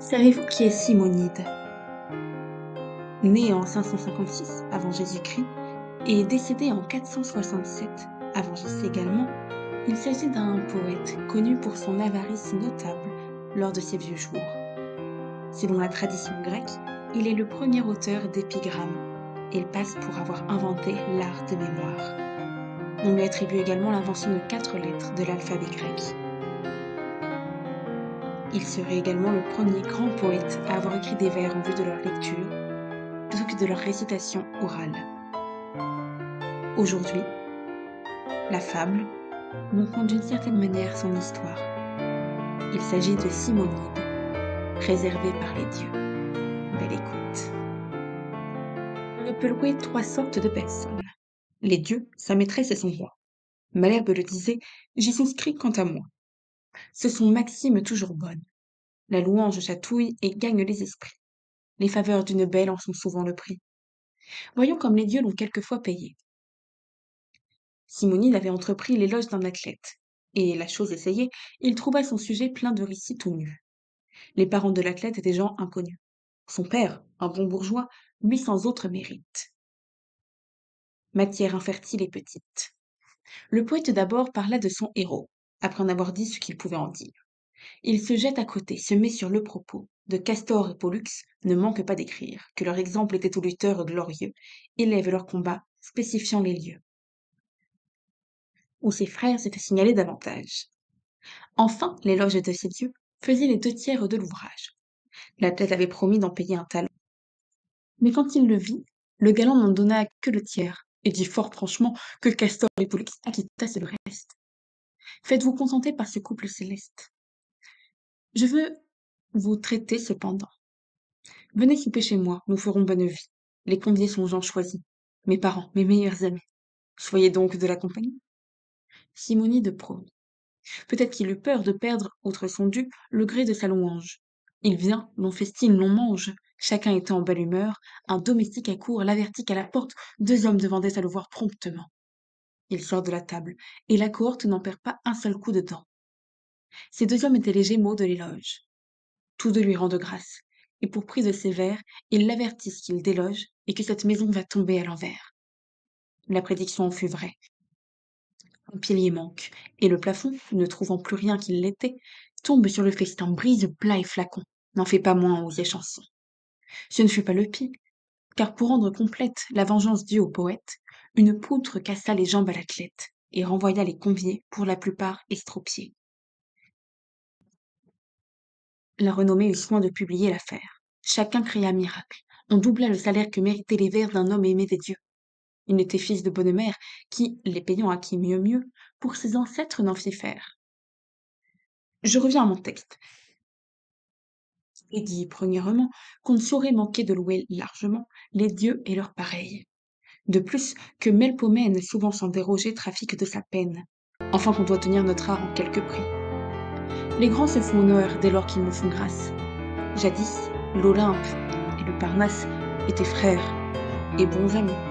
Savez-vous qui est Simonide? Né en 556 avant Jésus-Christ et décédé en 467 avant Jésus également, il s'agit d'un poète connu pour son avarice notable lors de ses vieux jours. Selon la tradition grecque, il est le premier auteur d'épigrammes et il passe pour avoir inventé l'art de mémoire. On lui attribue également l'invention de 4 lettres de l'alphabet grec. Il serait également le premier grand poète à avoir écrit des vers en vue de leur lecture, plutôt que de leur récitation orale. Aujourd'hui, la fable nous compte d'une certaine manière son histoire. Il s'agit de Simonide, préservé par les dieux. Belle écoute. On ne peut louer 3 sortes de personnes. Les dieux, sa maîtresse et son roi. Malherbe le disait, j'y souscris quant à moi. Ce sont maximes toujours bonnes. La louange chatouille et gagne les esprits. Les faveurs d'une belle en sont souvent le prix. Voyons comme les dieux l'ont quelquefois payé. Simonide avait entrepris l'éloge d'un athlète, et, la chose essayée, il trouva son sujet plein de récits tout nus. Les parents de l'athlète étaient gens inconnus. Son père, un bon bourgeois, lui sans autre mérite. Matière infertile et petite. Le poète d'abord parla de son héros, après en avoir dit ce qu'il pouvait en dire. Il se jette à côté, se met sur le propos. De Castor et Pollux ne manque pas d'écrire, que leur exemple était aux lutteurs glorieux, élève leur combat, spécifiant les lieux où ses frères s'étaient signalés davantage. Enfin, l'éloge de ses dieux faisait les 2 tiers de l'ouvrage. L'athlète avait promis d'en payer un talent. Mais quand il le vit, le galant n'en donna que le tiers, et dit fort franchement que Castor et Pollux acquittassent le reste. Faites-vous contenter par ce couple céleste. Je veux vous traiter cependant. Venez souper chez moi, nous ferons bonne vie. Les conviés sont gens choisis, mes parents, mes meilleurs amis. Soyez donc de la compagnie. Simonide promit. Peut-être qu'il eut peur de perdre, outre son dû, le gré de sa louange. Il vient, l'on festine, l'on mange. Chacun était en belle humeur, un domestique accourt, l'avertit qu'à la porte, 2 hommes demandaient à le voir promptement. Il sort de la table, et la cohorte n'en perd pas un seul coup de dent. Ces 2 hommes étaient les Gémeaux de l'éloge. Tous 2 lui rendent grâce, et pour prix de ses vers, ils l'avertissent qu'il déloge et que cette maison va tomber à l'envers. La prédiction en fut vraie. Un pilier manque, et le plafond, ne trouvant plus rien qui l'était, tombe sur le festin, brise plats et flacons, n'en fait pas moins aux chansons. Ce ne fut pas le pire, car pour rendre complète la vengeance due au poète, une poutre cassa les jambes à l'athlète, et renvoya les conviés, pour la plupart estropiés. La renommée eut soin de publier l'affaire. Chacun cria miracle. On doubla le salaire que méritaient les vers d'un homme aimé des dieux. Il n'était fils de bonne mère, qui, les payant à qui mieux, pour ses ancêtres n'en fit faire. Je reviens à mon texte. Et dit, premièrement, qu'on ne saurait manquer de louer largement les dieux et leurs pareils. De plus, que Melpomène, souvent sans déroger, trafique de sa peine. Enfin qu'on doit tenir notre art en quelque prix. Les grands se font honneur dès lors qu'ils nous font grâce. Jadis, l'Olympe et le Parnasse étaient frères et bons amis.